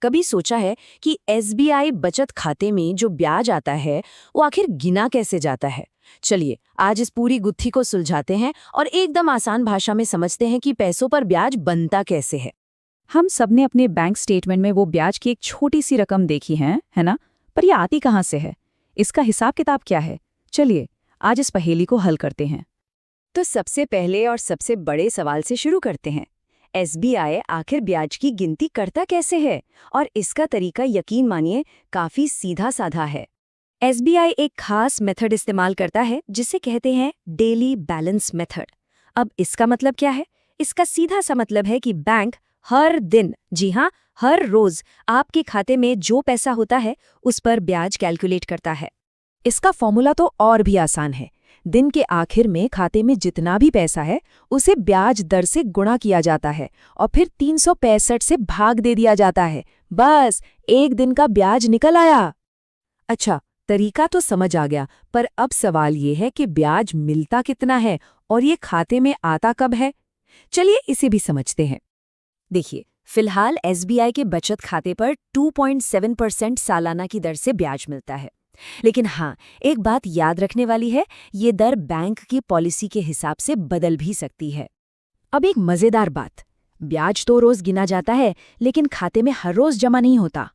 कभी सोचा है कि एसबीआई बचत खाते में जो ब्याज आता है वो आखिर गिना कैसे जाता है? चलिए आज इस पूरी गुत्थी को सुलझाते हैं और एकदम आसान भाषा में समझते हैं कि पैसों पर ब्याज बनता कैसे है। हम सबने अपने बैंक स्टेटमेंट में वो ब्याज की एक छोटी सी रकम देखी है ना? पर ये आती कहाँ से है? इसका हिसाब किताब क्या है? चलिए आज इस पहेली को हल करते हैं। तो सबसे पहले और सबसे बड़े सवाल से शुरू करते हैं। एसबीआई आखिर ब्याज की गिनती करता कैसे है? और इसका तरीका यकीन मानिए काफी सीधा साधा है। एसबीआई एक खास मेथड इस्तेमाल करता है जिसे कहते हैं डेली बैलेंस मेथड। अब इसका मतलब क्या है? इसका सीधा सा मतलब है कि बैंक हर दिन, जी हाँ, हर रोज आपके खाते में जो पैसा होता है उस पर ब्याज कैलकुलेट करता है। इसका फॉर्मूला तो और भी आसान है। दिन के आखिर में खाते में जितना भी पैसा है उसे ब्याज दर से गुणा किया जाता है और फिर 365 से भाग दे दिया जाता है। बस एक दिन का ब्याज निकल आया। अच्छा, तरीका तो समझ आ गया, पर अब सवाल ये है कि ब्याज मिलता कितना है और ये खाते में आता कब है? चलिए इसे भी समझते हैं। देखिए, फिलहाल एसबीआई के बचत खाते पर 2.7% सालाना की दर से ब्याज मिलता है। लेकिन हाँ, एक बात याद रखने वाली है, ये दर बैंक की पॉलिसी के हिसाब से बदल भी सकती है। अब एक मजेदार बात, ब्याज तो रोज गिना जाता है लेकिन खाते में हर रोज जमा नहीं होता।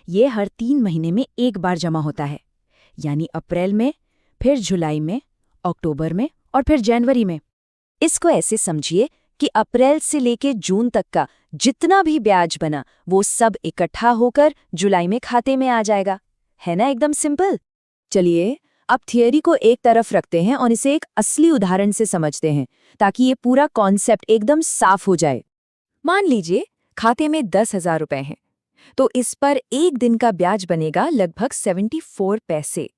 ये हर 3 महीने में एक बार जमा होता है, यानी अप्रैल में, फिर जुलाई में, अक्टूबर में और फिर जनवरी में। इसको ऐसे समझिए कि अप्रैल से लेके जून तक का जितना भी ब्याज बना वो सब इकट्ठा होकर जुलाई में खाते में आ जाएगा। है ना एकदम सिंपल। चलिए अब थियरी को एक तरफ रखते हैं और इसे एक असली उदाहरण से समझते हैं ताकि ये पूरा कॉन्सेप्ट एकदम साफ हो जाए। मान लीजिए खाते में 10,000 रुपए हैं, तो इस पर एक दिन का ब्याज बनेगा लगभग 74 पैसे।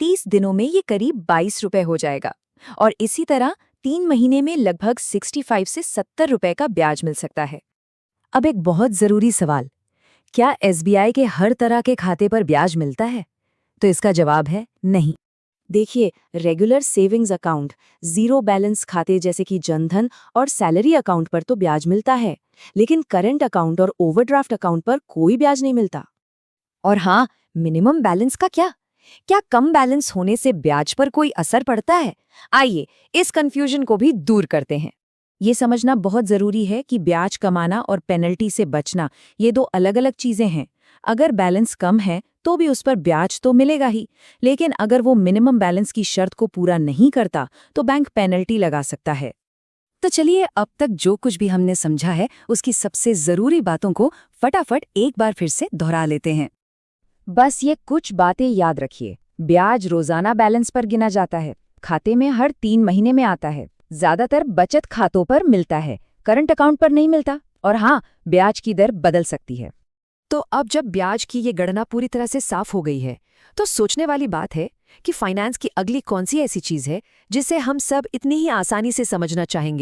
30 दिनों में ये करीब 22 रुपए हो जाएगा और इसी तरह 3 महीने में लगभग 65 से 70 रुपए का ब्याज मिल सकता है। अब एक बहुत जरूरी सवाल, क्या एसबीआई के हर तरह के खाते पर ब्याज मिलता है? तो इसका जवाब है नहीं। देखिए, regular savings account, zero balance खाते जैसे कि जनधन और सैलरी अकाउंट पर तो ब्याज मिलता है, लेकिन करंट अकाउंट और ओवरड्राफ्ट अकाउंट पर कोई ब्याज नहीं मिलता। और हाँ, मिनिमम बैलेंस का क्या कम बैलेंस होने से ब्याज पर कोई असर पड़ता है? आइए इस कंफ्यूजन को भी दूर करते हैं। ये समझना बहुत जरूरी है कि ब्याज कमाना और पेनल्टी से बचना ये दो अलग अलग चीजें हैं। अगर बैलेंस कम है तो भी उस पर ब्याज तो मिलेगा ही, लेकिन अगर वो मिनिमम बैलेंस की शर्त को पूरा नहीं करता तो बैंक पेनल्टी लगा सकता है। तो चलिए अब तक जो कुछ भी हमने समझा है उसकी सबसे जरूरी बातों को फटाफट एक बार फिर से दोहरा लेते हैं। बस ये कुछ बातें याद रखिए। ब्याज रोजाना बैलेंस पर गिना जाता है, खाते में हर 3 महीने में आता है, ज्यादातर बचत खातों पर मिलता है, करंट अकाउंट पर नहीं मिलता, और हाँ, ब्याज की दर बदल सकती है। तो अब जब ब्याज की ये गणना पूरी तरह से साफ हो गई है, तो सोचने वाली बात है कि फाइनेंस की अगली कौन सी ऐसी चीज है जिसे हम सब इतनी ही आसानी से समझना चाहेंगे।